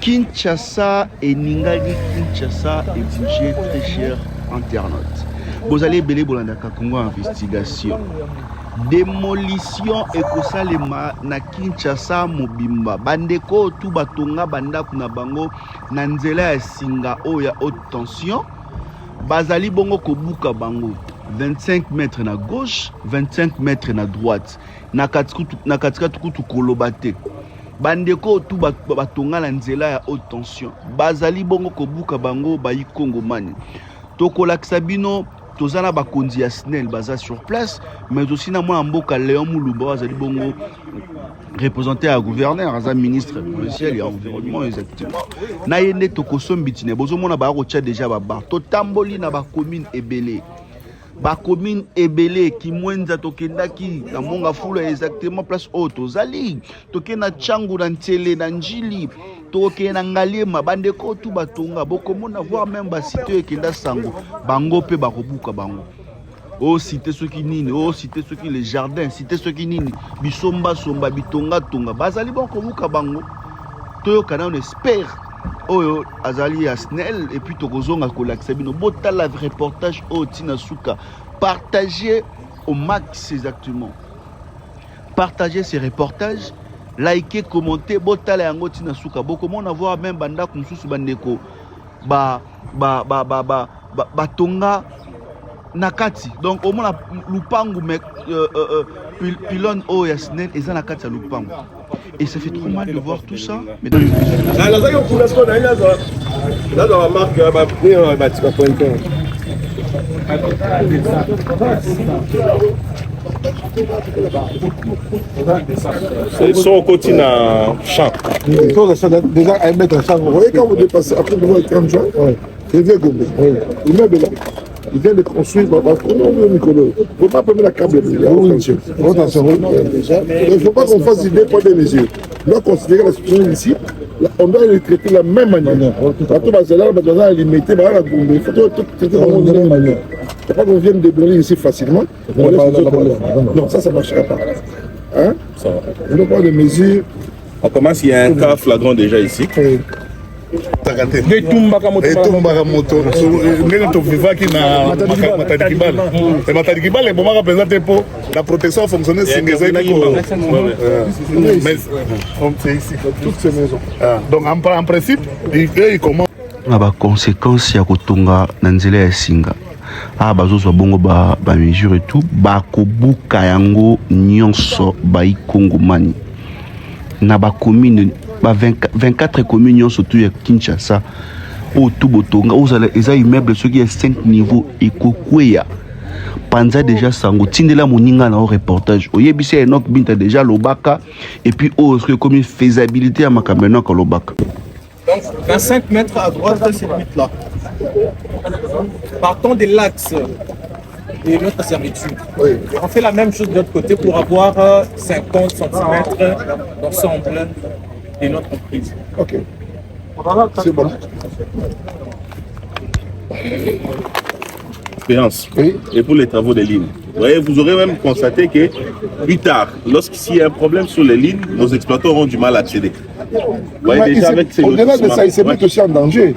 Kinshasa et Ningali Kinshasa est bougé très cher internaute. Vous allez belé bolandaka Congo investigation. Démolition et kosalema na Kinshasa mobimba. Bandeko tout batonga banda kuna bango na nzela ya singa o ya haute tension. Bazali bongo kobuka bango 25 mètres na gauche, 25 mètres na droite. Na katika tukutu kolobate. Bandeko tout batonga na nzela ya haute tension. Bazali bongo kobuka bango bayi Congo mani. Toko laksabino tozana bakonzi ya SNEL baza sur place, mais aussi na mwa mboka Léon Mouluba bazali bongo représenté à gouverneur, à ministre provincial et environnement exactement. Na yende toko sombitine bozo mona ba rocha déjà ba bar. To tamboli na ba commune ebele. Ba commune ebele ki mwenza tokendaki na monga fula exactement place auto zali tokena changu na ntele na njili tokena ngaliema bandeko tu batonga bokomona voir même ba cité ekenda sango bango pe bakobuka bango oh cité soki nini oh cité soki les jardins cité soki nini bisomba somba bitonga tonga bazali bon kobuka bango toyokana on espère oh azali ya SNEL et puis tokozonga kolakisa bino botala reportage oh tina suka partagez au max exactement partagez ces reportages likez commentez botala yango tina suka bokomona voir même banda kumsusu bandeko batonga nakati donc au moins lupangu mais pylône oh ya SNEL eza nakati ya lupangu. Et ça fait trop mal de voir tout ça. Mais ils sont au continent champ. Déjà, à mettre un champ. Vous voyez quand vous dépassez, après de voir le 30 juin, c'est vieux Gombe. Immeuble là. Il vient de construire, il ne faut pas prendre la câble. Il ne faut pas qu'on fasse des poids des mesures. On doit considérer la situation ici, on doit les traiter de la même manière. Quand on va se là, on doit limiter, il faut traiter de la même manière. Il ne faut pas qu'on vienne débrouiller ici facilement. Non, ça ne marchera pas. Hein? On doit prendre des mesures. On commence, il y a un cas flagrant déjà ici. Etumbaka moto ndenge tovivaki na Matadi Kibale et Matadi Kibale bomaka présenté pour la protection fonctionnelle singeza mais c'est ici toutes ces maisons donc en principe il commence na ba conséquences ya kotonga na nzela ya singa bazozwa bongo ba mesure et tout bakobuka yango nyonso bayi Congo mani na ba commune 24 communes surtout à Kinshasa au tout botonga aux les immeubles ceux qui est 5 niveaux et kokweya panza déjà sango tindela moninga na reportage oyebisi Enoch Binta déjà lobaka et puis autre comme faisabilité à makamena ko lobaka donc 25 mètres à droite de cette limite là partons de l'axe de notre servitude. Oui. On fait la même chose de l'autre côté pour avoir 50 cm d'ensemble de notre prise. Ok. C'est bon. Expérience. Oui. Et pour les travaux des lignes. Vous voyez, vous aurez même constaté que plus tard, lorsqu'il y a un problème sur les lignes, nos exploitants auront du mal à accéder. Vous voyez déjà avec ces au-delà de ça, ils se mettent aussi en danger.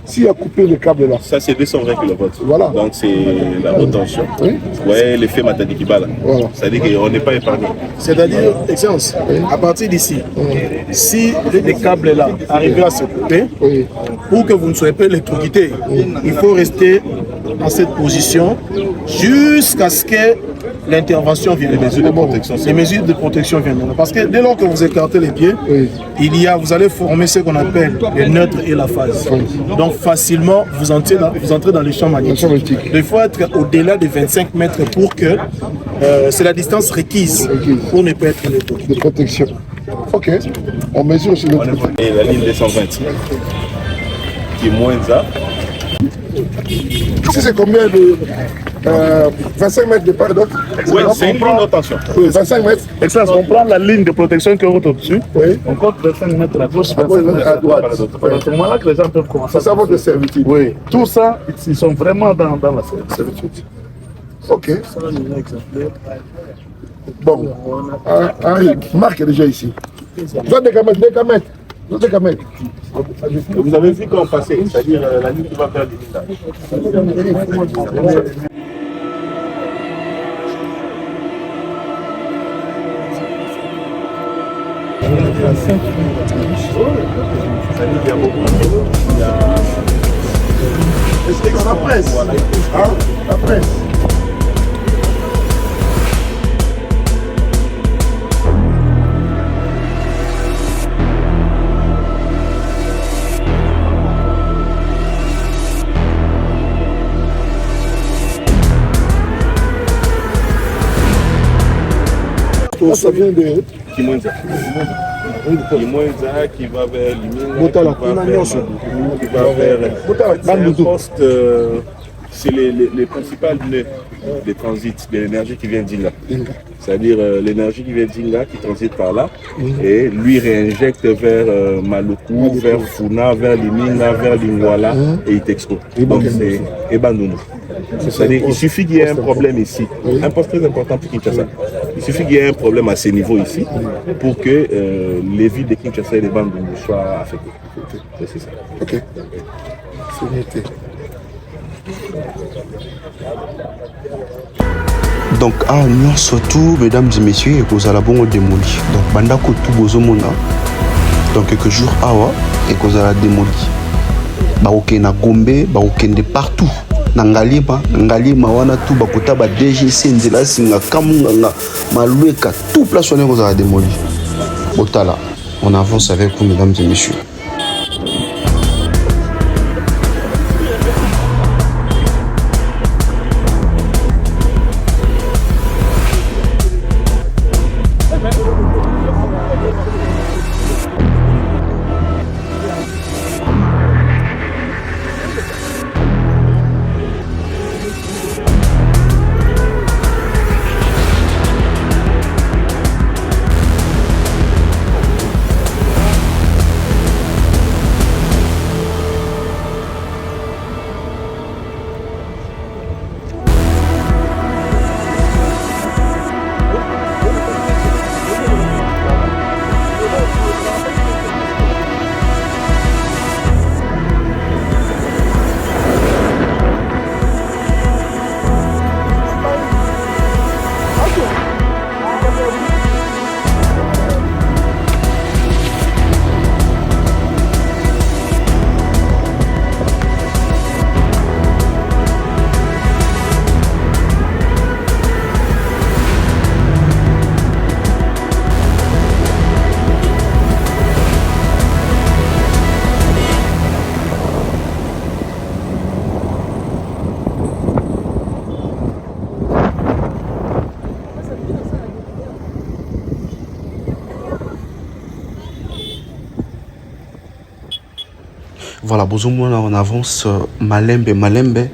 S'il a coupé le câble là. Ça, c'est 220 kV. Voilà. Donc, c'est la haute tension. Oui. Vous voyez l'effet Matadi Kibale. Voilà. C'est-à-dire qu'on n'est pas épargné. C'est-à-dire, excellence, à partir d'ici, si les câbles là arrivent à se couper, pour que vous ne soyez pas électrocuté, il faut rester dans cette position jusqu'à ce que l'intervention vienne. Les mesures de protection. Les mesures de protection viennent. Parce que dès lors que vous écartez les pieds, vous allez former ce qu'on appelle le neutre et la phase. Donc facilement, vous entrez dans les champs magnétiques. Il faut être au-delà de 25 mètres pour que c'est la distance requise pour ne pas être électrocuté. De protection. Ok. On mesure sur l'autre côté. Et la ligne 220 qui est moins ça. Ici, c'est combien de 25 mètres de part et d'autre? Oui, c'est une grande tension. Oui, 25 mètres. Excellence, on prend la ligne de protection qui est au-dessus. Oui. On compte 25 mètres à gauche, 25 mètres à droite. C'est à ce moment-là que les gens peuvent commencer. C'est ça votre servitude. Oui. Tout ça, ils sont vraiment dans la servitude. Ok. Bon. Henri, Marc est déjà ici. Tu vas décamettre. Vous avez vu quand on passait, c'est-à-dire la ligne qui va faire l'image. Est-ce qu'on la presse? Hein? La presse. Ça vient de Kimwenza. Kimwenza qui va vers Limina, qui va vers un poste, c'est les principales nœuds de transit de l'énergie qui vient d'Inga. C'est-à-dire l'énergie qui vient d'Inga, qui transite par là, et lui réinjecte vers Maluku, vers Funa, vers Limina, vers Lingwala, et il t'expose. Donc c'est Ebanono. C'est-à-dire qu'il suffit qu'il y ait un problème ici, un poste très important pour Kinshasa. Il suffit qu'il y ait un problème à ce niveau ici pour que les villes de Kinshasa et les Bandundu soient affectées. C'est ça. Ok. C'est noté. Donc, non, surtout, mesdames et messieurs, vous allez bon démoli. Donc, bandako tout bozomona. Dans quelques jours, et vous allez démoli. Baoke na Gombe, baoke de partout. Ngalima wana tout bakota ba DGC nzela singa kamunga malueka tout place on est vous allez démoli. Botala, on avance avec vous mesdames et messieurs. Voilà, bozomona on avance malembe.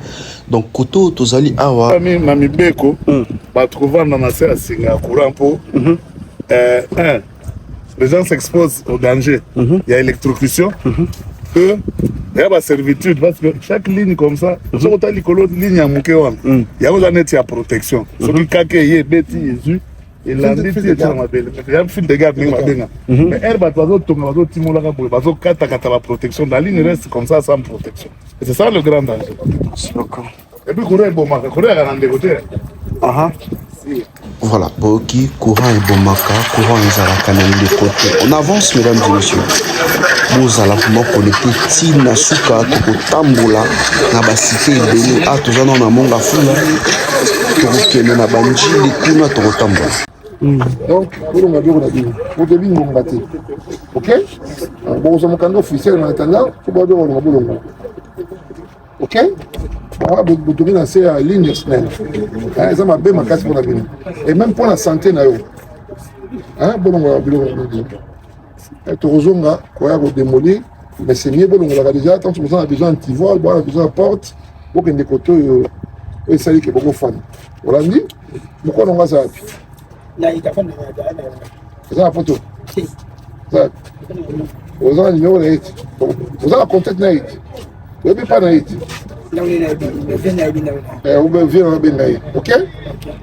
Donc koto tozali awa Mami Beko va trouver dans la serre à courant pour les gens s'exposent au danger. Il y a électrocution. Il y a la servitude parce que chaque ligne comme ça, si on a ligne à Moukéwan, il y a une protection. Ce qui est bêti, Jésus. Et la vie est dans ma belle. Il y a un fil de garde, mais elle va la protection. La ligne reste comme ça sans protection. Et c'est ça le grand danger. Et puis, courir à rendez-vous. Voilà, Boki, courant et Bomaka, courant et Zarakanani de côté. On avance, mesdames et messieurs. Nous allons connecter Tina Suka, Toko Tambola, Nabasité, Beni, Atozano, Namonga Fula, Toko Kene, Nabanji, Likuna, Toko Tambola. Donc, pour le Mabio, on a dit, pour devenir mon bâti. Ok? Bon, on s'en officiel en attendant, il faut voir le Mabio. Ok? On va vous lancer la ligne nationale. Ça m'a bien ma casse pour la vie. Et même pour la santé, bon, on va vous dire. Torozonga, on va démolir. Mais c'est mieux, bon, on a déjà, tant que on a besoin d'antivol, on a besoin de porte, pour que les côtés, et ça y est, que beaucoup de femmes. On l'a dit? Pourquoi on va ça? C'est la photo. Ça. Vous avez le numéro de Haïti. Vous avez le contact de Haïti. Vous n'avez pas d'Haïti. Ok?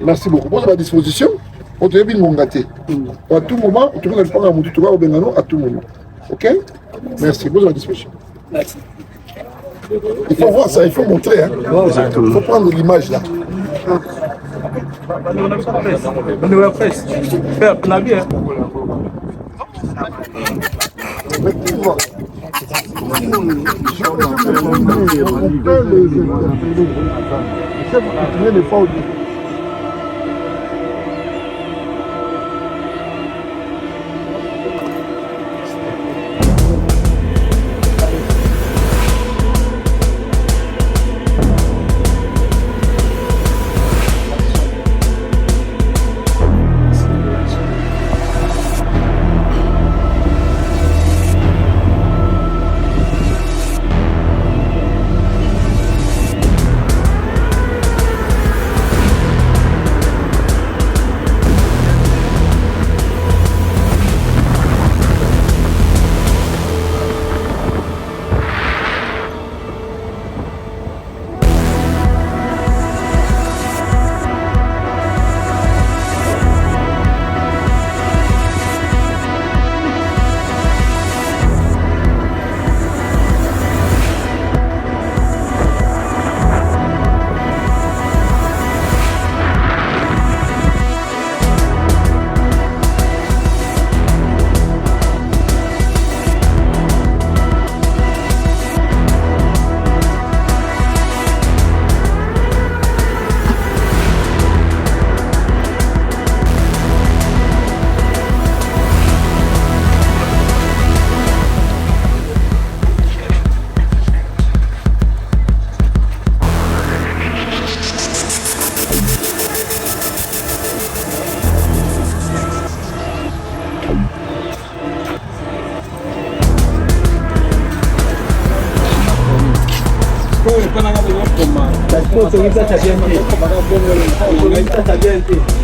Merci beaucoup. Vous avez à disposition. On te dit mon gâté. À tout moment, on te dit à tout moment. Ok? Merci, bonne discussion. Il faut voir ça, il faut montrer. Hein. Il faut prendre l'image là.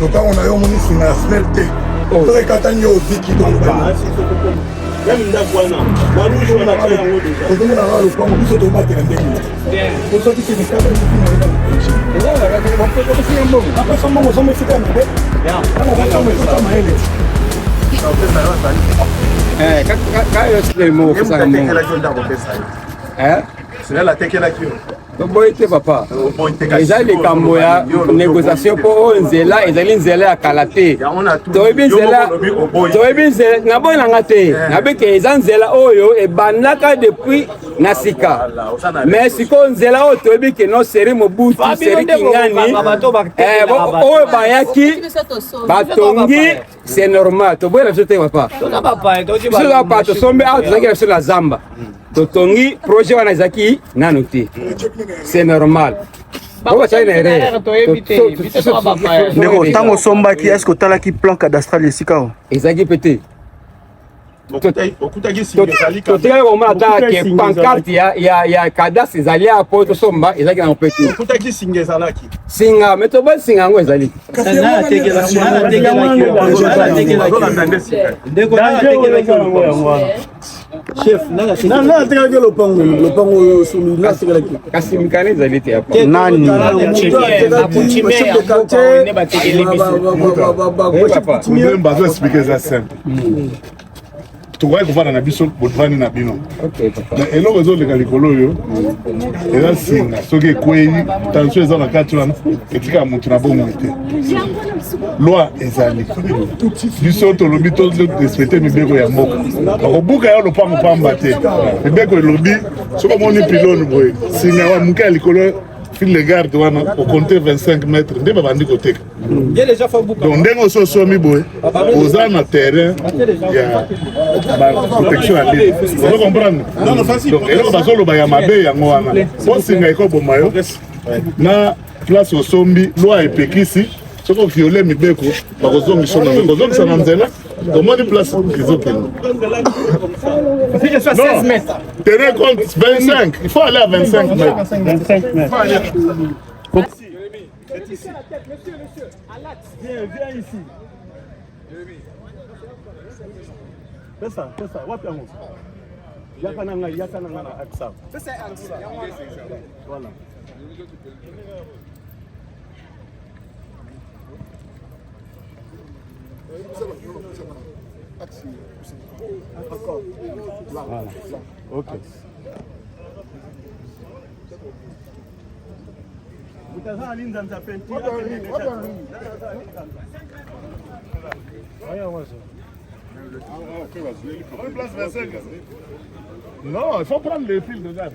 Loka on a eu moni singa snerte. Tore katanya oziki donc ba. Même ndakwana. Ba rouge on a pas yango déjà. On demande à le prendre biso to battre ndenge. Pour ça que c'est pas bien. Et là on peut pas faire un bon. Après ça on va faire un peu. Ya. On va faire un maele. Quand est-ce le mot ça C'est la teke la kio. boyete papa eza likambo ya négociation mpo nzela ezali nzela ya kala te toyebi nzela naboyi nanga te nabike eza nzela oyo ebandaka depuis na sika mais sikoyo nzela oyo toyebi ke no seri mobutu seri kingani oyo bayaki batongi c'est normal toboyi na biso te papa biso papa tosombi awa tozalaki na biso na zamba totongi projet wana ezaki nano te c'est normal. Ndeko tango sombaki est-ce que talaki plan cadastral esika o ezaki pété okutaki singa totikali komona ata ke pancarte ya cadastre ezali apo tosomba ezalaki nango pété okutaki singa ezalaki singa mais toboyi singa yango ezali chef na atekalaki lopango oyo sumi na atekalaki kasi mikani ezali te apo nani bazo expliquer ça simple. Tokoki kovanda na biso botvandi na bino eloko ezoleka likolo oyo eza singa soki ekwei tension eza na kati wana etikaka motu na bomoi te loi ezali biso tolobi torespecte mibeko ya mboka bakobuka ya lopango pamba te mibeko elobi soki omoni pilone boye singa wa moke ya likolo file de garde wana okonte 25 mètres nde babandi koteka donc ndenge ososomi boye oza na terrain ya protection ya lile ozo comprendre donc eloko bazoloba ya mabe yango wana po singa ekoboma yo na place osombi loi epekisi soki oviole mibeko bakozongisa na kozongisa na nzela tomoni place ezokende tenez compte 25 il faut aller à 25 mètres. Monsieur, à l'axe. Viens ici. Fais ça. Wapiamo. Yakananga na aksa. Fais ça. Voilà. Voilà. Ok. Non, il faut prendre les fils de garde.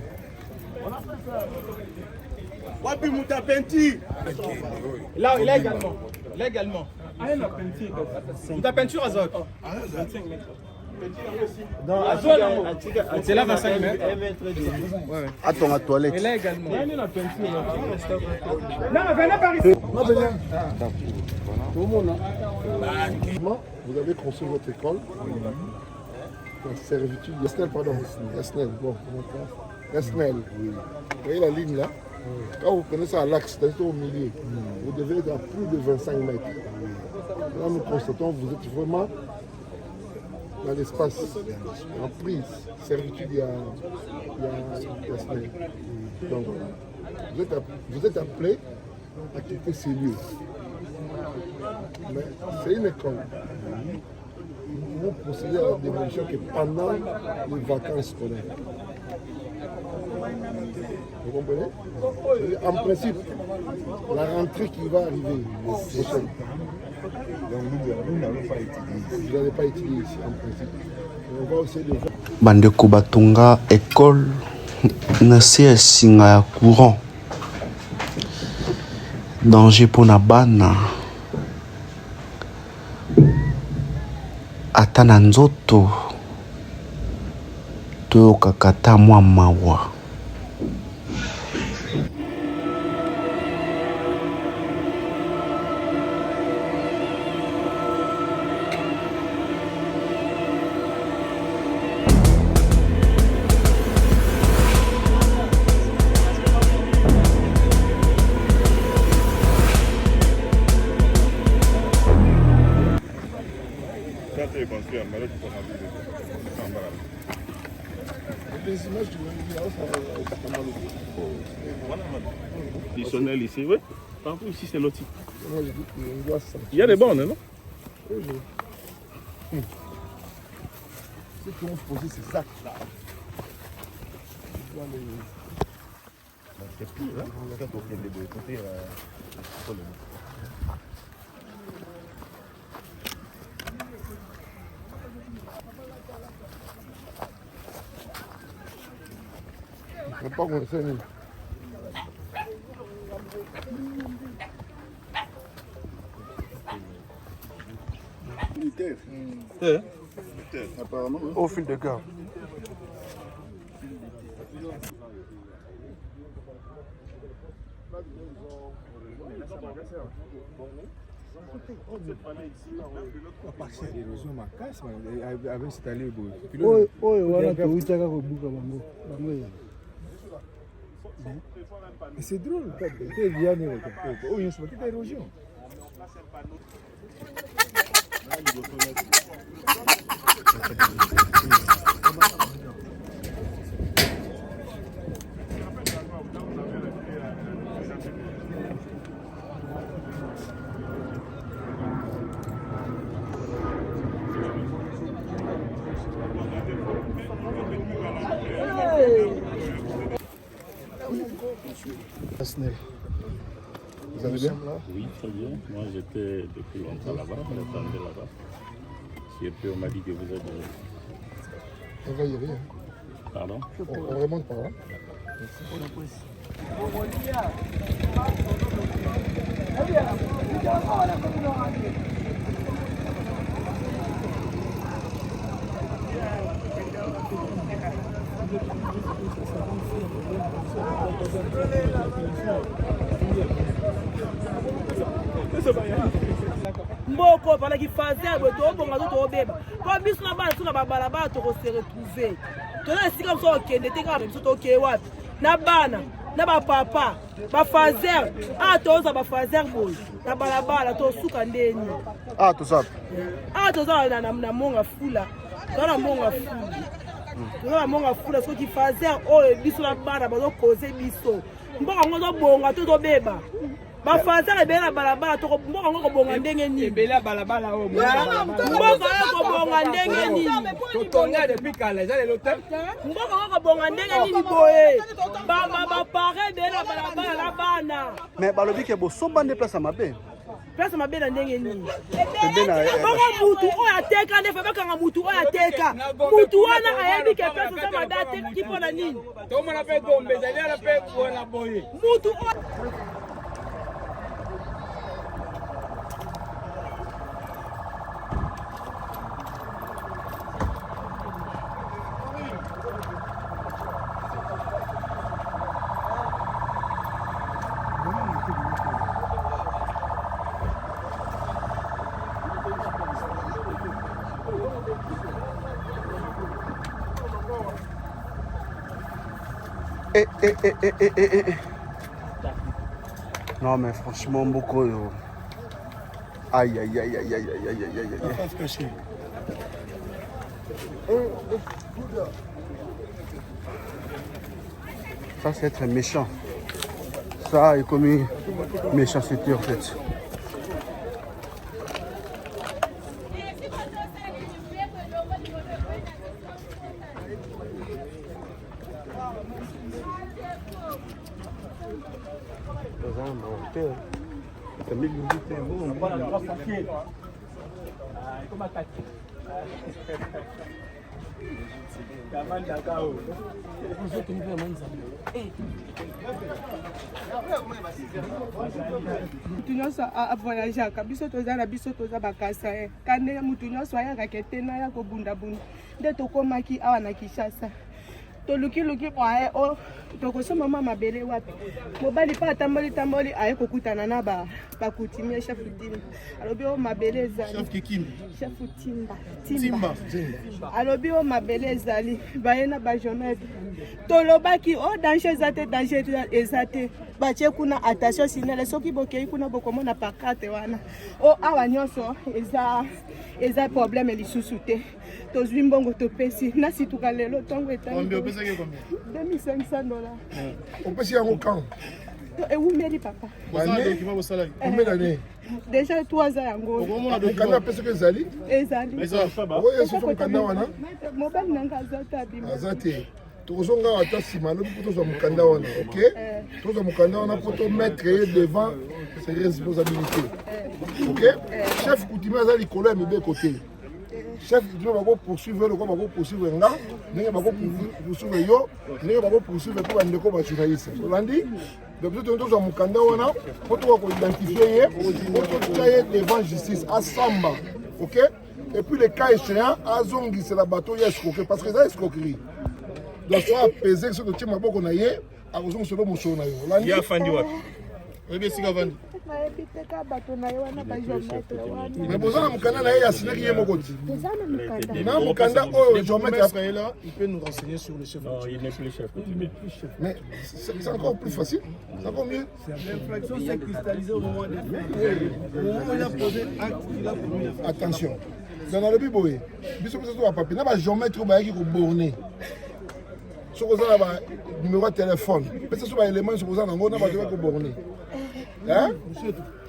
Wapi Moutapenti. Là, il est également. Légalement. Ta peinture azote. C'est là 25 mètres. Attends, la toilette. Et là également. Vous avez construit votre école. La servitude, Yasnel, pardon. Yasnel, bon, Yasnel. Vous voyez la ligne là? Quand vous prenez ça à l'axe, c'est au milieu. Vous devez être à plus de 25 mètres. Là, nous constatons que vous êtes vraiment dans l'espace, en prise, servitude, il y a Yasnel. Donc, vous êtes appelé à quitter ces lieux. Mais c'est une école. Nous pouvons procéder à la démolition que pendant les vacances scolaires. Vous comprenez? En principe, la rentrée qui va arriver prochaine. Donc nous n'allons pas étudier. Vous n'allez pas étudier ici en principe. On va essayer de voir. Bandeko batunga école na se singa ya courant. Danger pour na bana. Ata na nzoto toyokaka mwa mawa. Additionnel ici, oui. Partout ici, c'est loti. Il y a des bornes, non? Oui. Ce qu'ils ont posé, c'est ça. C'est plus, hein? Quand on vient de côté, Je ne sais pas comment c'est. Militaire. Apparemment. Au fil de garde. C'est drôle, Vous allez bien? Oui, très bien. Moi, j'étais depuis longtemps là-bas, j'attendais là-bas. Si on m'a dit que vous êtes... On va y aller. Pardon? On remonte par là. Mboko pendant qu'il faisait bonga to obeba ko biso na bana suna babalaba to se retrouver to na sika mso okende te ka mso to ke wapi na bana na ba papa ba fazer toza ba fazer boy na balabala to suka ndeni To ça. Toza na monga fula to na monga fula to na monga fula so ki fazer biso na bana ba to causer biso mboka ngo to bonga to beba bafaza ebele na balabala mboka ngo kobonga ndenge nini ebele ya balabala oyo mboka ngo kobonga ndenge nini totonga depuis kala eza lelo te mboka ngo kobonga ndenge nini boye bapare ebele na balabala na bana mais balobi ke bosomba nde place ya mabe place mabe na ndenge nini bongo mutu oyo ateka ndefe bakanga mutu oyo ateka mutu wana ayebi ke place oza madate kipo na nini tomona mpe gombe ezali ala mpe bona boye mutu oyo Non mais franchement beaucoup. Aïe aïe aïe aïe aïe aïe aïe aïe aïe. Ça c'est être méchant. Ça est comme une méchanceté en fait. mutu nyonso avoyageaka biso toza na biso toza bakasa ye kande mutu nyonso ayaka kete na ya kobundabunda nde tokomaki awa na Kinshasa tolukiluki mwaye o tokosoma mama mabele wapi mobali mpe atamboli aye kokutana na bakutimie chef timba alobi o mabele ezali chef timba alobi o mabele ezali baye na bajournete tolobaki o danger eza te danger eza te batie kuna attention sinele soki bokei kuna bokomona pakate wana o awa nyonso eza problème lisusu te tozwi mbongo topesi nasituka lelo ntongo etangi $2500 opesi yango quand ewumeli papa déjà twaza yango mokanda apesaka ezali oyo esusu mokanda wana mobali nanga aza te abima aza te tokozonga ata nsima alobi mpo tozwa mokanda wana ok tozwa mokanda wana mpo tomettre ye devant ses responsabilités ok chef coutumier aza likolo ya mibeko te chef coutumier bako poursuivre lokwa bako poursuivre nga ndenge bako poursuivre yo ndenge bako poursuivre mpo bandeko bajournaliste olandi donc biso tozwa mokanda wana mpo toka koidentifie ye mpo totia ye devant justice asamba ok et puis le cas échéant azongisela bato ya escroquer parce que eza escroquerie donc soit apaiser soki otie maboko na ye akozongisela mosolo na yo olandi afandi wapi oyebi esika avandi nayebi teka bato na ye wana bageometre wana mais boza na mokanda na ye asinaki ye moko ti eza na mokanda na mokanda oyo géometre après là il peut nous renseigner sur le chef. Non, il n'est plus chef. mais c'est encore plus facile c'est encore mieux L'infraction s'est cristallisée au moment des faits. Au moment où il a posé acte, il a commis la attention dans nalobi boye biso mpe soto bapapier na bagéometre oyo bayaki koborne soki oza na banuméro ya telefone mpe so baélément soki oza nango na bato baki koborne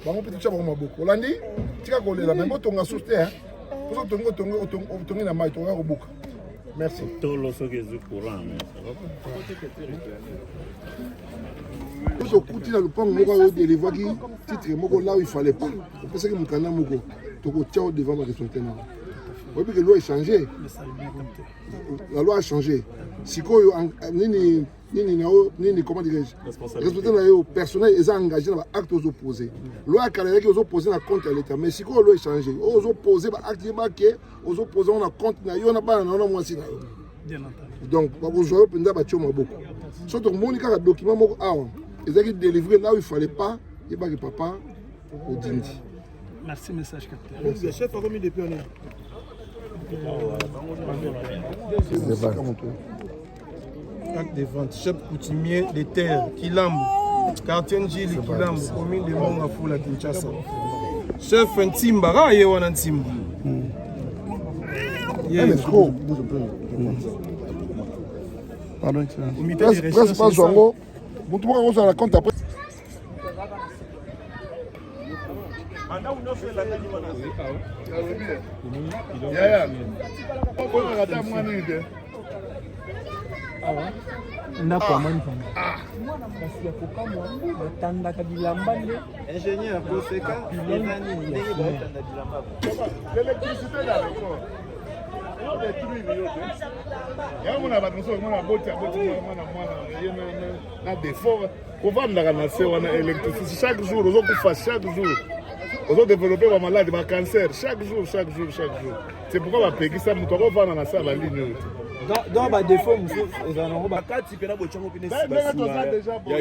bango mpe totya bango maboko olandi tika kolela me botonga susu te poso otongi na mai tokoka kobuka merci Tolo soki ezwi courant mais ça va pas. po tokuti na lopango moko oyo délivraki titre moko là où il fallait pas opesaki mokanda moko tokotia o devant baresponsabilité nao oyebi ke loi échangé la loi a changé sikoyo nini comment dirais-je responsabilité na yo personnel eza engagé na baacte ozopose loi akalelaki ozopose na compte ya l'état mais sikoyo loi échangé oyo ozopose baacte yebake ozopose ngo na compte na yo na bana na yo na mwasi na yo donc bakozwa yo mpenza batio maboko so tokomoni kaka document moko awa ezalaki délivré là où il fallait pas yebaki papa odindi. Merci, message capitaine. Le chef a remis depuis on est. Acte de vente, chef coutumier des terres, Kilambo, quartier Njili, Kilambo, commune de Monga Fula, Kinshasa. Chef Ntimba, raye wana Ntimba. Pardon, excellence. Presque pas Zongo. Bon, tout le monde a la compte après. ndako amani kasi ya kokamwa batandaka bilamba nde ingénieur koseka eza nini ndenge batanda bilamba l'électricité na record yango na bato mosusu mwana boti mwana ye na défaut kovandaka na se wana électricité chaque jour ozokufa chaque jour ozodéveloppe bamaladi bacancer chaque jour. C'est pourquoi bapekisa moto akovanda na se ya baligne oyo donc badefo mosusu ezala nango bakati mpena bochango mpene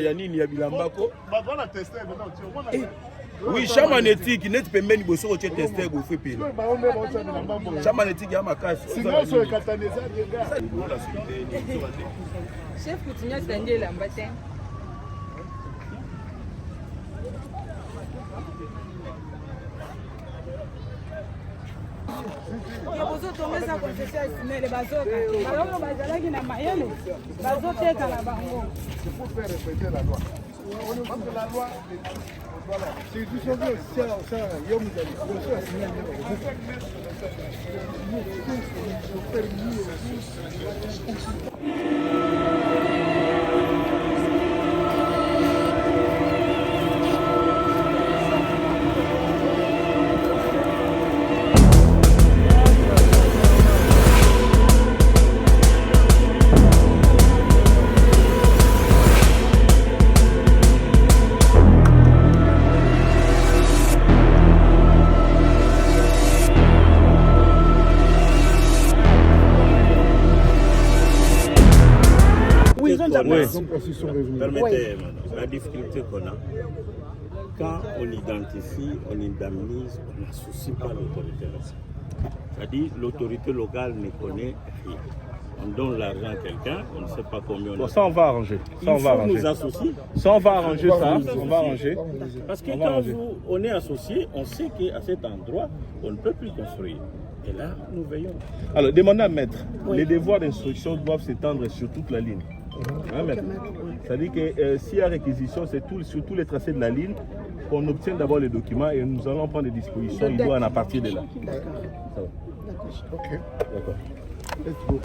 ya nini ya bilambako oui champ magnétique neti pembeni boso kotie tester bofe pele champ magnétique ya makasi chef kutinyo sitandi elamba te bozotomesa concession esimele bazokaka bazalaki na mayele bazoteka na bango. Permettez, la difficulté qu'on a, quand on identifie, on indemnise, on n'associe pas l'autorité locale. C'est-à-dire l'autorité locale ne connaît rien. On donne l'argent à quelqu'un, on ne sait pas combien on a. Ça, on va arranger. Ça, on va arranger. Nous associer. Ça, on va arranger ça. On va arranger. Parce que quand on est associé, on sait qu'à cet endroit, on ne peut plus construire. Et là, nous veillons. Alors, demandez à maître. Les devoirs d'instruction doivent s'étendre sur toute la ligne. Hein, maître? C'est-à-dire que s'il y a réquisition, c'est sur tous les tracés de la ligne qu'on obtient d'abord les documents et nous allons prendre des dispositions idoines à partir de là. D'accord. Ça va. Ok. D'accord. Let's go.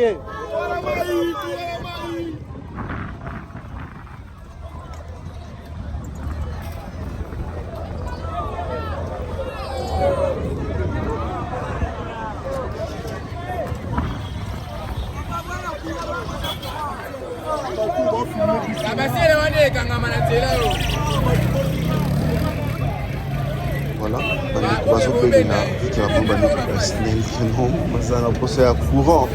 ye. Voilà, bazobélela viki babombaniki basnel vraiment baza na poso ya courant.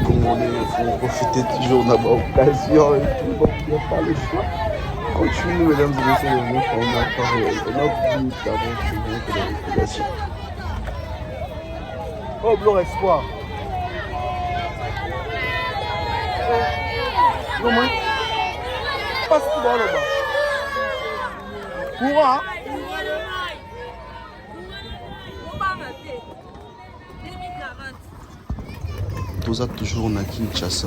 Congolais faut profiter toujours de l'occasion et tout, donc il n'y a pas le choix. Continue, mesdames et messieurs, de venir prendre la parole. On a voulu d'avant que la liquidation. Oh, Blanc Espoir. Comment? Passe tout dans le bas. Courant. Toza toujours na Kinshasa,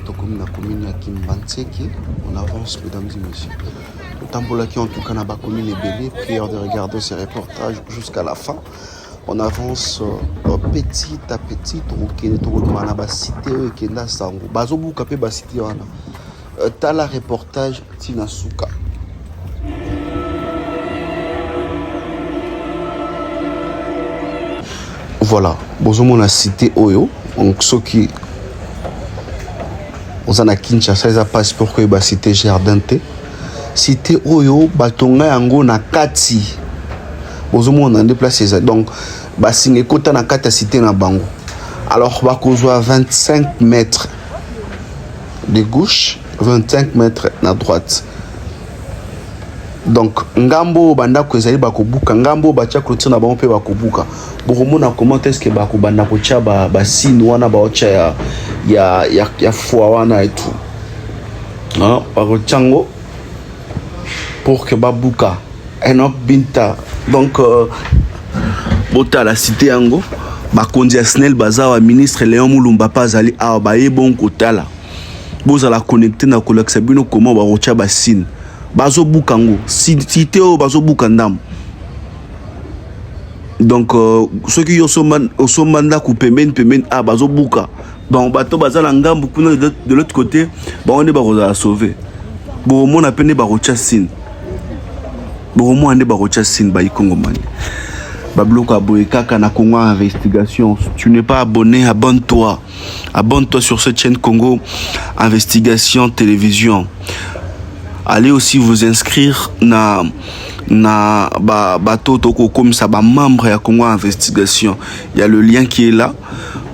tokomi na commune ya Kimbantseke. On avance, mesdames et messieurs. Tambolaki en tout cas na ba commune ebele, prière de regarder ces reportages jusqu'à la fin. On avance petit à petit, tokokende na ba cité oyo ekenda sango. Bazobuka pe ba cité wana. Tala reportage tina suka. Voilà, bozomona cité oyo. Donc ceux qui on a Kinshasa ils a passeport que ba cité jardin te cité oyo batonga yango na kati bozomona déplacer ça donc ba singe kota na kati cité na bango alors ba kozwa 25 mètres de gauche 25 mètres na droite donc ngambo banda ko ezali bakobuka ngambo bacha clôture na bango pe bakobuka bokomona comment est-ce que bakobanda kocha ba signe wana baocha ya foi wana et tout hein bakochango pour que babuka Enoch Binta donc bota la cité yango bakonzi ya SNEL bazawa ministre Léon Mulumba pazali awa baye bon kotala bozala connecté na kolakisa bino comment bakocha ba signe bazo bukango cité o bazo bukandam donc ceux qui sont manda ku pembeni bazo buka donc bato bazala ngambu kuna de l'autre côté on est baroza sauver bon mon appene barocha sin bon mon ande barocha sin ba ikongomani babloko aboye kaka na Congo Investigation. Tu n'es pas abonné, abonne-toi sur cette chaîne Congo Investigation Télévision. Allez aussi vous inscrire na bateau toko comme ça ba membre ya Congo Investigation. Il y a le lien qui est là.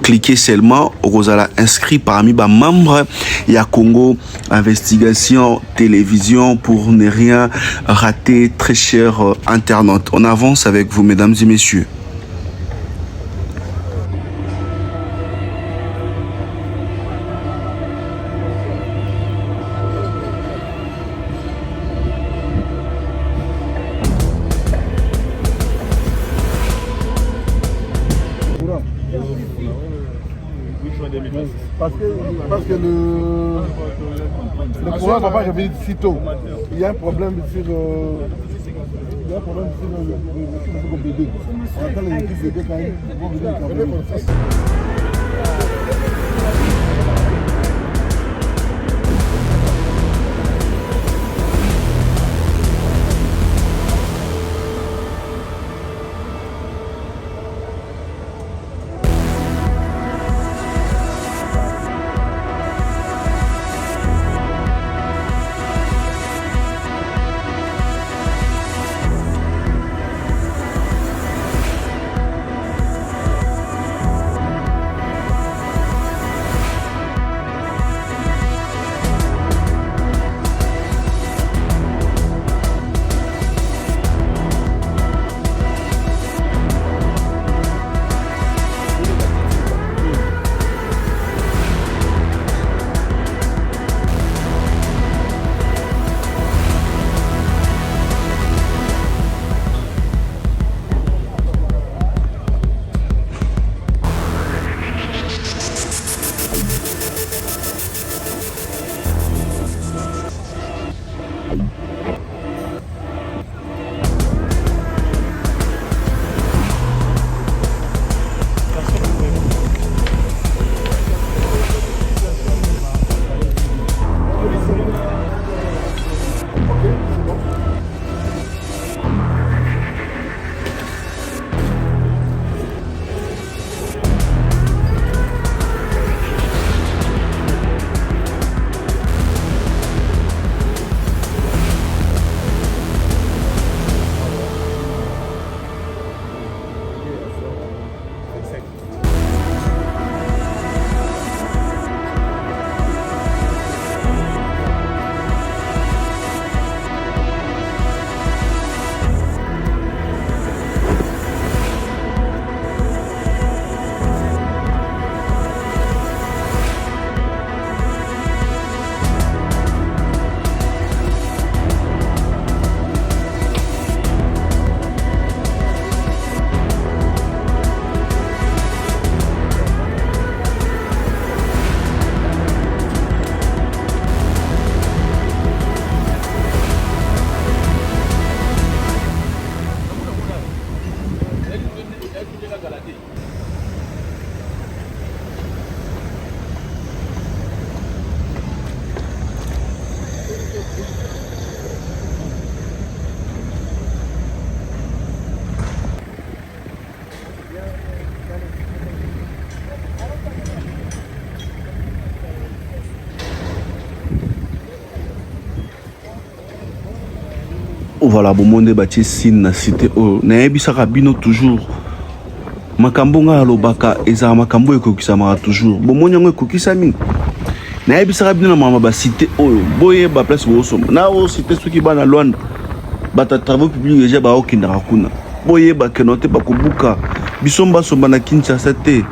Cliquez seulement vous allez inscrit parmi ba membres ya Congo Investigation Télévision pour ne rien rater, très cher internaute. On avance avec vous, mesdames et messieurs. Parce que le courant va pas revenir si tôt. Il y a un problème sur le BD. On attend les équipes de quand même. Voilà, bon monde bâti sin na cité oh na bino toujours makambo nga lobaka eza makambo ekokisama toujours bon monde ngo ekokisami na bino na mama ba cité oh boye ba place bo somba na o cité soki bana Luanda bata travaux publics déjà ba okinda kuna boye ba kenote ba kubuka bisomba somba na Kinshasa te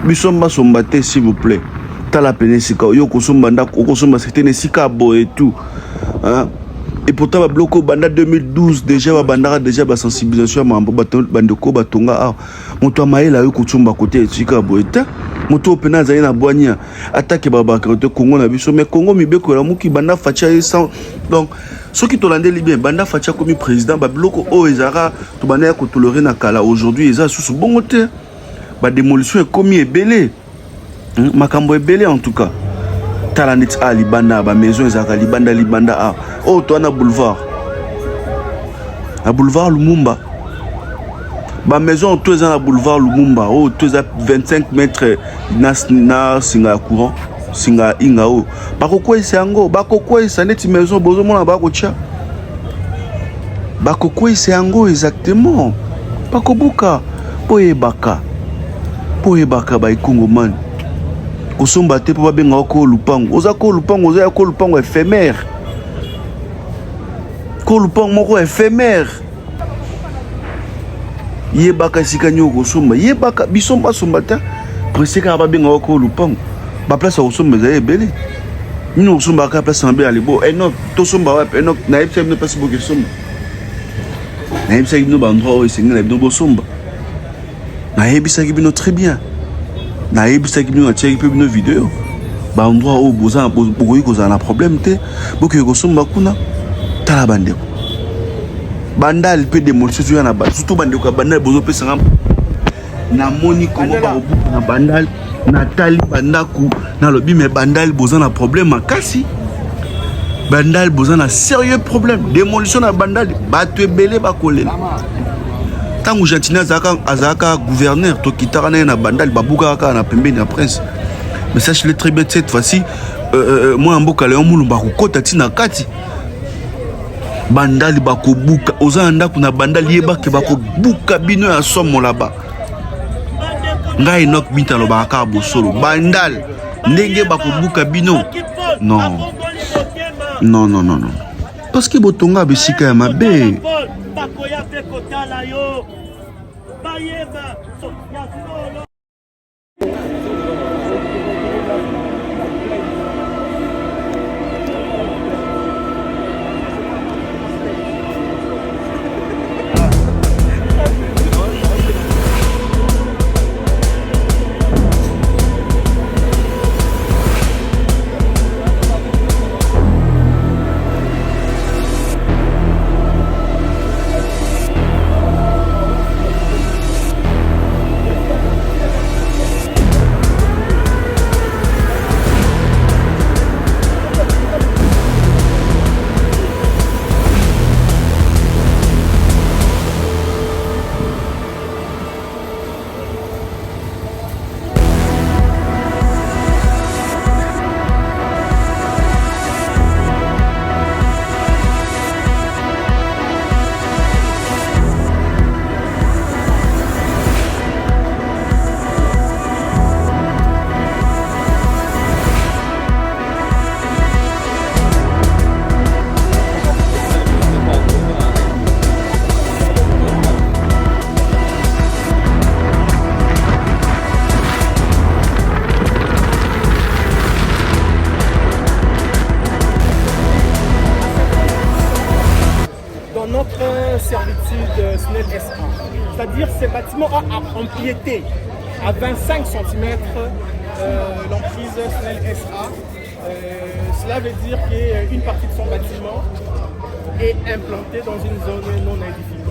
bisomba somba te s'il vous plaît tala penesika yo kosomba ndako kosomba cité ne sika boye tout hein. Et pourtant, bloco banda 2012 déjà banda déjà ba sensibilisation mambo bandeko batonga ah moto maela yo kutumba côté etika boeta moto pena za na boania attaque baba côté Congo na biso mais Congo mibeko la muki banda facha sans donc ceux qui tolande libyen banda facha comme président ba bloco o ezara to banda ko tolérer na kala aujourd'hui eza sous bon te ba démolition est commis ebelé makambo ebelé en tout cas Talanit a libanda ba maison ezaka libanda a oh toi na boulevard Lumumba ba maison toi na boulevard Lumumba oh toi 25 mètres na singa courant singa inga oh bakoko isango bakoko isaneti maison bozo mona bakocha bakoko isango exactement bakobuka poye baka ba ikongo man kosomba te po babenga ko lupango oza ko lupango éphémère ko lupango moko éphémère yebaka sika nyo kosomba yebaka bisomba somba ta preseka babenga ko lupango ba place kosomba za ebele mino kosomba ka place ambe alibo eno to somba wa eno na epse ne passe beaucoup somba na epse no ba endroit singa na bino somba na ebisa ki bino très bien na ebisa ki bino na tcheki pe bino vidéo ba endroit où boza bokoyi koza na problème te bokoyi kosomba kuna tala bandeko bandal pe démolition tu na ba surtout bandeko bandal bozo pesa ngam na moni komo ba obuku na bandal na tali bandaku na lobi mais bandal boza na problème makasi bandal boza na sérieux problème démolition na bandal ba to ebele ba kolela tangu Gentina azaka gouverneur to kitara na bandal babuka ka na pembeni na prince mais sache-le très bien cette fois-ci moi mboka Léon Mulumba kokota tina kati bandal bakobuka oza ndako na bandal yebake bakobuka bino ya somo là-bas ngai nok bitalo baka bosolo bandal ndenge bakobuka bino non parce que botonga besika ya mabe servitude SNEL SA. C'est-à-dire ces bâtiments à empiété à 25 cm l'emprise SNEL SA. Cela veut dire qu'une partie de son bâtiment est implantée dans une zone non édifiée.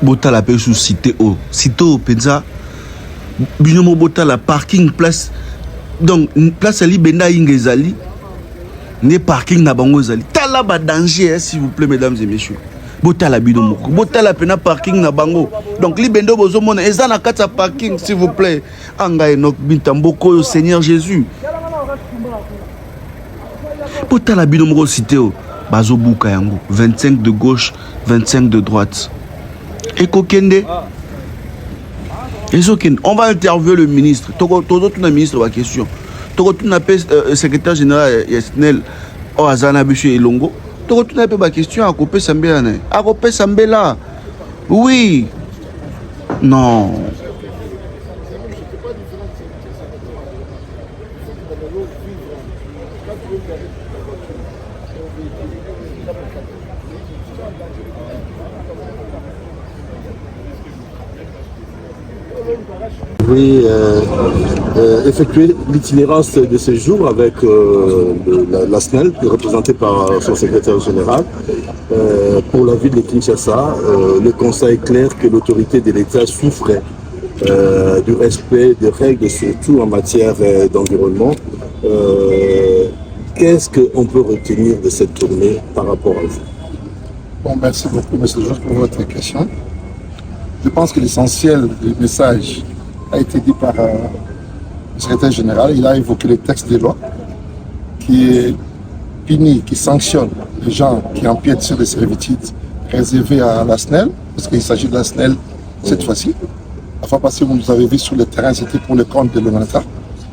botala pe sous cité o penza binomo botala parking place donc place ali benda ingezali ne parking na bango ezali tala ba danger s'il vous plaît mesdames et messieurs botala binomo botala pena parking na bango donc li bendo bozo mona eza na kata parking s'il vous plaît anga enok bintamboko yo Seigneur Jésus botala binomo cité o bazo buka yango 25 de gauche 25 de droite et kokende on va interviewer le ministre. Tout le ministre va question. Tout le secrétaire général Yesnel au Azana Bichu Elongo. Tout le monde question à Kopé Sambela. À Kopé Sambela. Oui. Non. Oui, effectuer l'itinérance de ce jour avec la SNEL, représentée par son secrétaire général, pour la ville de Kinshasa. Le constat est clair que l'autorité de l'État souffrait du respect des règles, surtout en matière d'environnement. Qu'est-ce qu'on peut retenir de cette tournée par rapport à vous? Bon, merci beaucoup, M. Georges, pour votre question. Je pense que l'essentiel du message a été dit par le secrétaire général. Il a évoqué le texte des lois qui punit, qui sanctionne les gens qui empiètent sur les servitudes réservées à la SNEL, parce qu'il s'agit de la SNEL cette fois-ci. La fois passée, vous nous avez vu sur le terrain, c'était pour le compte de l'ONATRA,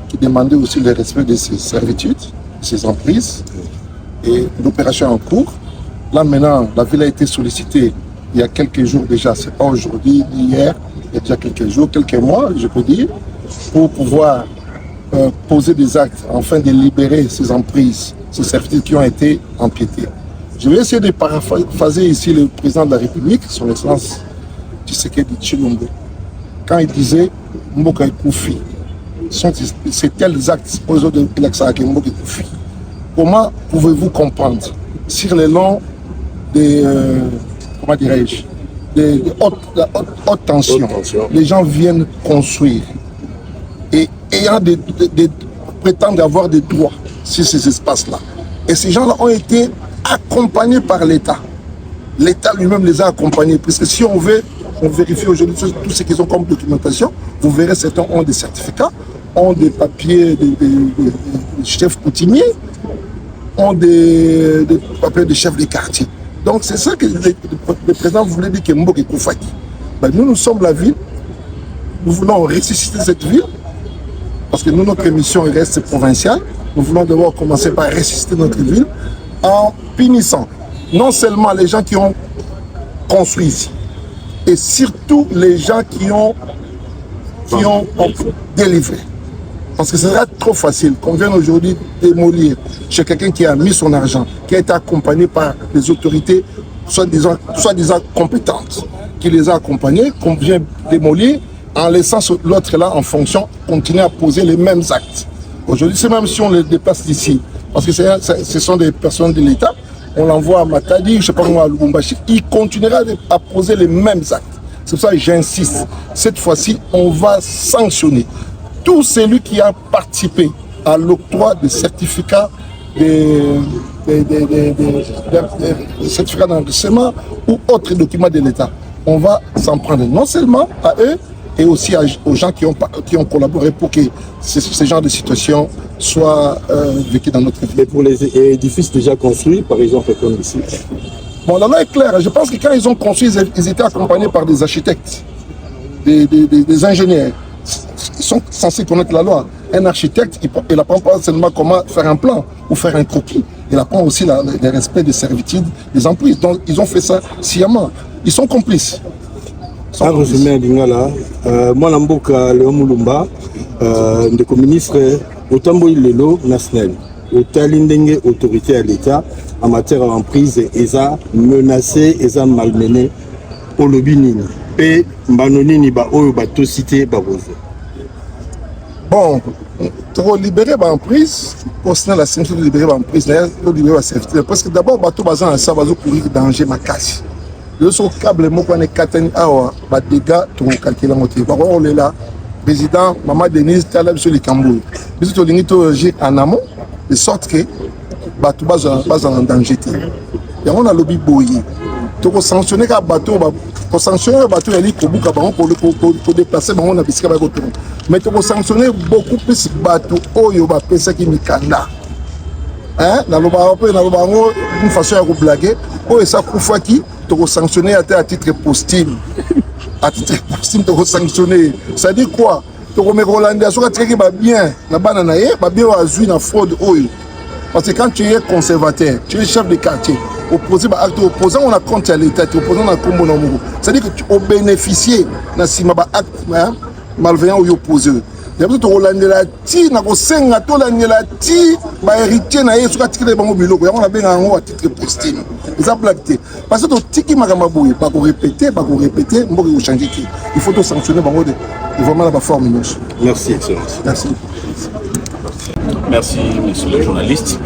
qui demandait aussi le respect de ces servitudes, de ces emprises, et l'opération en cours. Là maintenant, la ville a été sollicitée il y a quelques jours déjà, c'est pas aujourd'hui, ni hier, il y a déjà quelques jours, quelques mois, je peux dire, pour pouvoir poser des actes afin de libérer ces emprises, ces servitudes qui ont été empiétées. Je vais essayer de paraphraser ici le président de la République, son excellence Tshisekedi Tshilombo, quand il disait Mboka Koufi. C'est tels actes posés de l'Axaké Mboka Koufi. Comment pouvez-vous comprendre sur le long des comment dirais-je, de haute tension. Les gens viennent construire et ayant prétendent avoir des droits sur ces espaces-là. Et ces gens-là ont été accompagnés par l'État. L'État lui-même les a accompagnés. Parce que si on veut, on vérifie aujourd'hui tout ce qu'ils ont comme documentation, vous verrez certains ont des certificats, ont des papiers de chefs coutumiers, ont des papiers de chefs de quartier. Donc c'est ça que le président voulait dire que Mboka Koufaki. Ben, nous sommes la ville, nous voulons ressusciter cette ville, parce que nous, notre mission reste provinciale. Nous voulons d'abord commencer par ressusciter notre ville en punissant non seulement les gens qui ont construit ici, et surtout les gens qui ont délivré. Parce que ce serait trop facile qu'on vienne aujourd'hui démolir chez quelqu'un qui a mis son argent, qui a été accompagné par les autorités soi-disant compétentes, qui les a accompagnés, qu'on vient démolir en laissant l'autre là en fonction, continuer à poser les mêmes actes. Aujourd'hui, c'est même si on les déplace d'ici, parce que ce sont des personnes de l'État, on l'envoie à Matadi, je ne sais pas comment à Lubumbashi, il continuera à poser les mêmes actes. C'est pour ça que j'insiste, cette fois-ci, on va sanctionner tout celui qui a participé à l'octroi de certificats de certificats d'enregistrement ou autres documents de l'État. On va s'en prendre non seulement à eux, et aussi aux gens qui ont collaboré pour que ce genre de situation soit vécu dans notre ville. Et pour les édifices déjà construits, par exemple, comme ici? Bon, la loi est claire. Je pense que quand ils ont construit, ils étaient accompagnés par des architectes, des ingénieurs. Ils sont censés connaître la loi. Un architecte, il n'apprend pas seulement comment faire un plan ou faire un croquis. Il apprend aussi le respect des servitudes des emprises. Donc, ils ont fait ça sciemment. Ils sont complices. En résumé, à Lingala, moi, Namboka Léon Moulumba, le ministre, Otambo Ilelo, National, au Talindenge, autorité à l'État, en matière d'emprise, ils ont menacé, ils ont malmené, au lobby Nini. Et Banonini, Oyo, Batosité, Babozo. Bon, pour libérer l'emprise, pour la sanction de libérer l'emprise, pour libérer la servitude, parce que d'abord, Bato Bazan a ça, Bazo courir danger, ma casse. le son câble moko ne katani awa ba dégâts to calculer moté ba ko là président maman Denise tala sur les Cambou biso to lingi to agir en amont de sorte que ba tout bas en danger ya on a lobby boyi to ko sanctionner ka bateau ba ko sanctionner bateau ya li ko buka ba pour déplacer ba on a bisika ba ko tourner mais to ko sanctionner beaucoup plus bateau oyo ba pesa ki mikanda hein na loba ngo une façon ya ko blaguer o esa kufaki to sanctionner à titre posthume. À titre posthume, to sanctionner. Ça dit quoi? To me Rolandia so ka treki ba bien na banana ba bien wa zui na fraude oyo. Parce que quand tu es conservateur, tu es chef de quartier, opposé ba acte opposant on a compte à l'état, tu opposant na kombo na mugo. Ça dit que tu as bénéficié na sima ba acte malveillant ou opposé. Il y a besoin de Rolandela ti na ko senga to landela ti ba héritier na yesu ka tikile bango biloko ya on a benga ngo à titre posthume. Ils ont plaqué. Parce que tiki makamaboué, pas qu'on répéter, mbogi ou changer qui. Il faut tout sanctionner bango de vraiment la forme nous. Merci excellence. Merci. Merci monsieur le journaliste.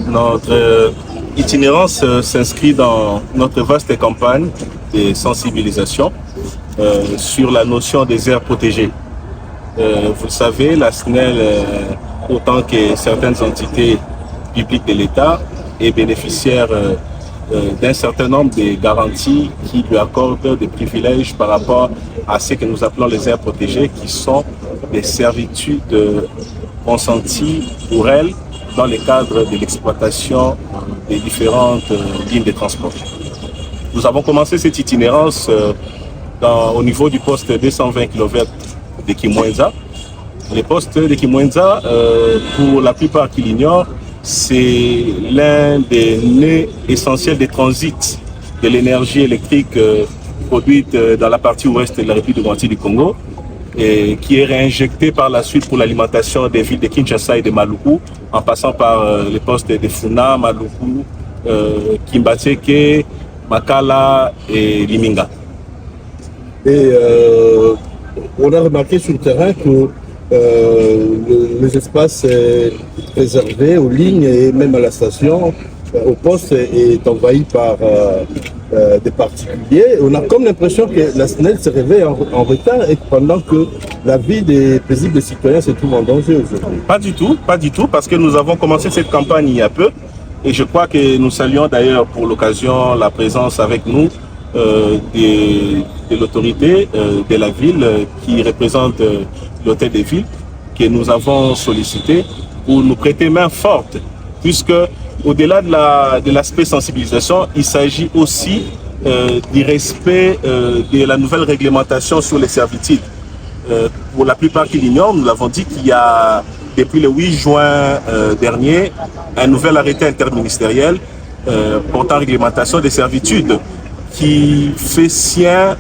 Notre itinérance s'inscrit dans notre vaste campagne de sensibilisation sur la notion des aires protégées. Vous le savez, la SNEL, autant que certaines entités publiques de l'État, est bénéficiaire d'un certain nombre de garanties qui lui accordent des privilèges par rapport à ce que nous appelons les aires protégées, qui sont des servitudes consenties pour elles dans le cadre de l'exploitation des différentes lignes de transport. Nous avons commencé cette itinérance au niveau du poste 220 kV de Kimwenza. Les postes de Kimwenza, pour la plupart qui l'ignorent, c'est l'un des nœuds essentiels des transits de l'énergie électrique produite dans la partie ouest de la République démocratique du Congo et qui est réinjectée par la suite pour l'alimentation des villes de Kinshasa et de Maluku en passant par les postes de Funa, Maluku, Kimbateke, Makala et Liminga. Et on a remarqué sur le terrain que les espaces réservés aux lignes et même à la station, au poste, est envahi par des particuliers. On a comme l'impression que la SNEL se réveille en retard et pendant que la vie des paisibles citoyens se trouve en danger aujourd'hui. Pas du tout, parce que nous avons commencé cette campagne il y a peu et je crois que nous saluons d'ailleurs pour l'occasion la présence avec nous de l'autorité de la ville qui représente l'hôtel des villes que nous avons sollicité pour nous prêter main forte, puisque au-delà de l'aspect sensibilisation, il s'agit aussi du respect de la nouvelle réglementation sur les servitudes. Pour la plupart qui l'ignorent, nous l'avons dit qu'il y a depuis le 8 juin dernier un nouvel arrêté interministériel portant réglementation des servitudes qui fait sien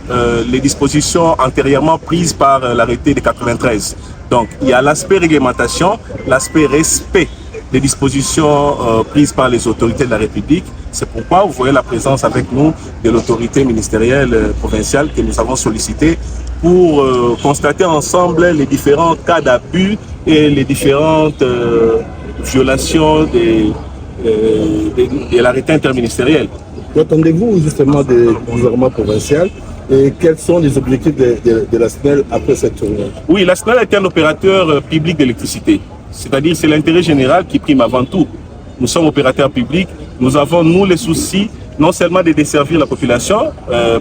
les dispositions antérieurement prises par l'arrêté de 93. Donc il y a l'aspect réglementation, l'aspect respect des dispositions prises par les autorités de la République. C'est pourquoi vous voyez la présence avec nous de l'autorité ministérielle provinciale que nous avons sollicité pour constater ensemble les différents cas d'abus et les différentes violations de l'arrêté interministériel. Qu'attendez-vous justement du gouvernement provincial et quels sont les objectifs de la SNEL après cette tournée? Oui, la SNEL est un opérateur public d'électricité. C'est-à-dire c'est l'intérêt général qui prime avant tout. Nous sommes opérateurs publics, nous avons nous les soucis non seulement de desservir la population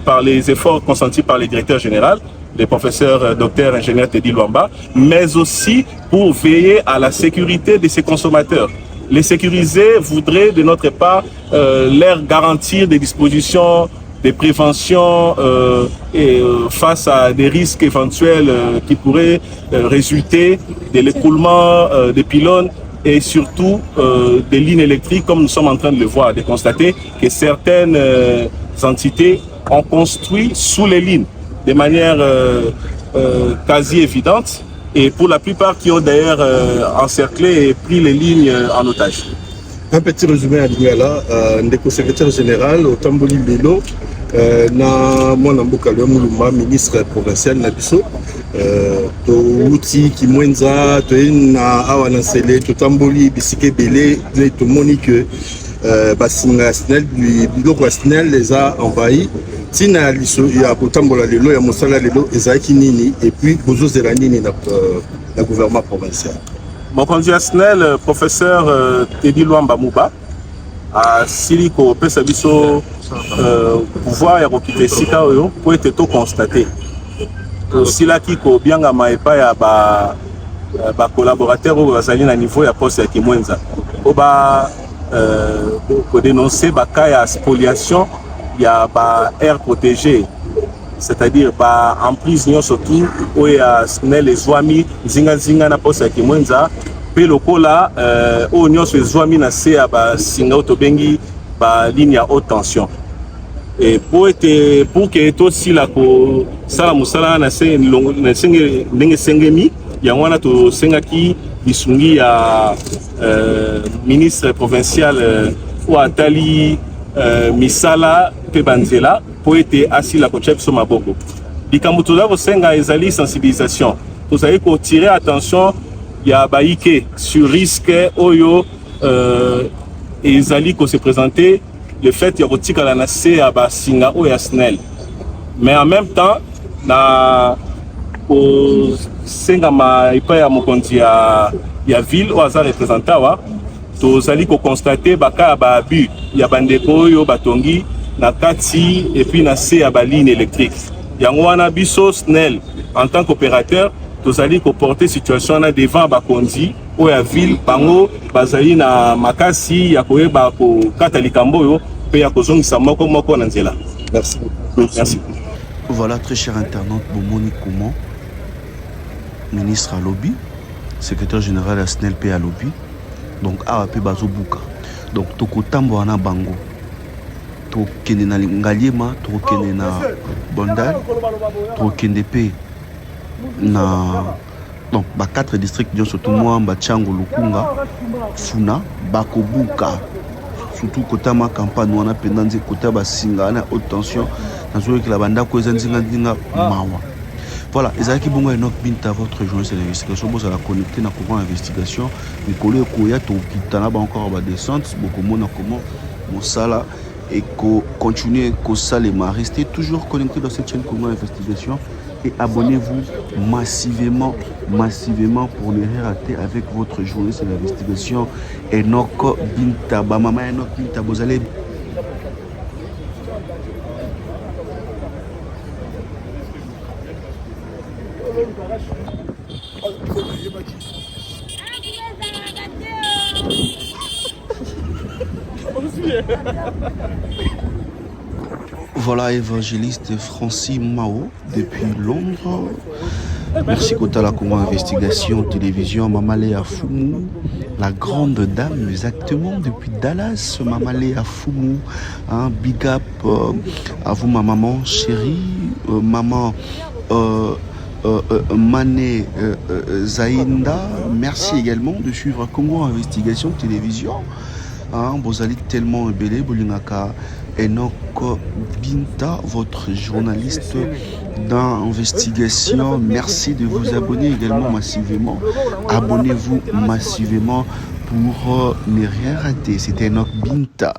par les efforts consentis par les directeurs généraux, les professeurs, docteurs, ingénieurs Teddy Luamba, mais aussi pour veiller à la sécurité de ces consommateurs. Les sécuriser voudrait de notre part leur garantir des dispositions de prévention face à des risques éventuels qui pourraient résulter de l'écoulement des pylônes et surtout des lignes électriques, comme nous sommes en train de le voir, de constater que certaines entités ont construit sous les lignes de manière quasi évidente. Et pour la plupart qui ont d'ailleurs encerclé et pris les lignes en otage. Un petit résumé à Lingala, le secrétaire général au Tamboli Lelo, na mwana mboka le mulumba ministre provincial na biso, to uti Kimwenza, to na awa na sele, to Tamboli bisike belé, to moni que basinga SNEL, biloko SNEL les a envahis tina liso ya kotambola lelo ya mosala lelo ezalaki nini et puis bozozela nini na gouvernement provincial. Mokonzi ya SNEL professeur Teddy Luamba Muba asili kopesa biso pouvoir ya kokita esika oyo po ete tokonstate tosilaki kobiangama epai ya bacollaborateur oyo bazali na niveau ya poste ya Kimwenza po kodénonce baka ya spoliation ya aire protégée, c'est-à-dire emprise nyonso tu oyo ya SNEL ezwami nzinga na poste ya Kimwenza pe lokola oyo nyonso ezwami na se ya basinga oyo tobengi ligne ya haute tension. Et pour que tosila kosala mosala na ndenge esengemi yango wana tosengaki lisungi ya ministre provincial oyo atali misala mpe banzela po ete asila kotia biso maboko. Likambo toza kosenga ezali sensibilisation, tozali kotire attention ya baike sur risque oyo ezali se présenter le fait ya kotikala na se ya basinga oyo ya SNEL, mais en même temps na kosengama epai ya mokonzi ya ville oyo aza représenta wa tozali koconstate baka ya baabus ya bandeko oyo batongi na kati epuis na se ya baligne électrique. Yango wana biso SNEL en tant qu'opérateur tozali koporter situation wana devant bakonzi oyo ya ville bango bazali na makasi ya koyeba kokata likambo oyo pe ya kozongisa moko na nzela. Merci. Merci. Voilà, très cher internaute, Bomoni Kouman, ministre à lobby, secrétaire général à SNEL P à lobby, donc AAP Bazobuka. Donc Tokotambo Ana Bango, Tokende na Ngaliema, Tokende na Bondal, Tokende P na donc 4 districts dont surtout moi Bachango Lukunga, Funa, Bakobuka. Surtout Kotama campagne wana pendanze kota basinga na haute tension na zo que la banda ko ezanzinga mawa. Voilà, ezaki bongo Enoch Binta votre journaliste d'investigation boza la connecter na courant investigation Nicolas Koya to kitana ba encore ba descente beaucoup mona comment mosala et continuer ko salema restez toujours connecté dans cette chaîne courant investigation et abonnez-vous massivement pour ne rien rater avec votre journaliste d'investigation Enoch Binta. Maman Enoch Binta, vous allez Voilà, évangéliste Francis Mao depuis Londres. Merci Kota la Congo Investigation Télévision. Mamale Afoumou, la grande dame, exactement depuis Dallas. Mamale Afoumou, big up à vous ma maman chérie, maman Mané Zainda. Merci également de suivre Congo Investigation Télévision. Vous allez tellement belé, Bolinaka. Enoch Binta, votre journaliste d'investigation. Merci de vous abonner également massivement. Abonnez-vous massivement pour ne rien rater. C'était Enoch Binta.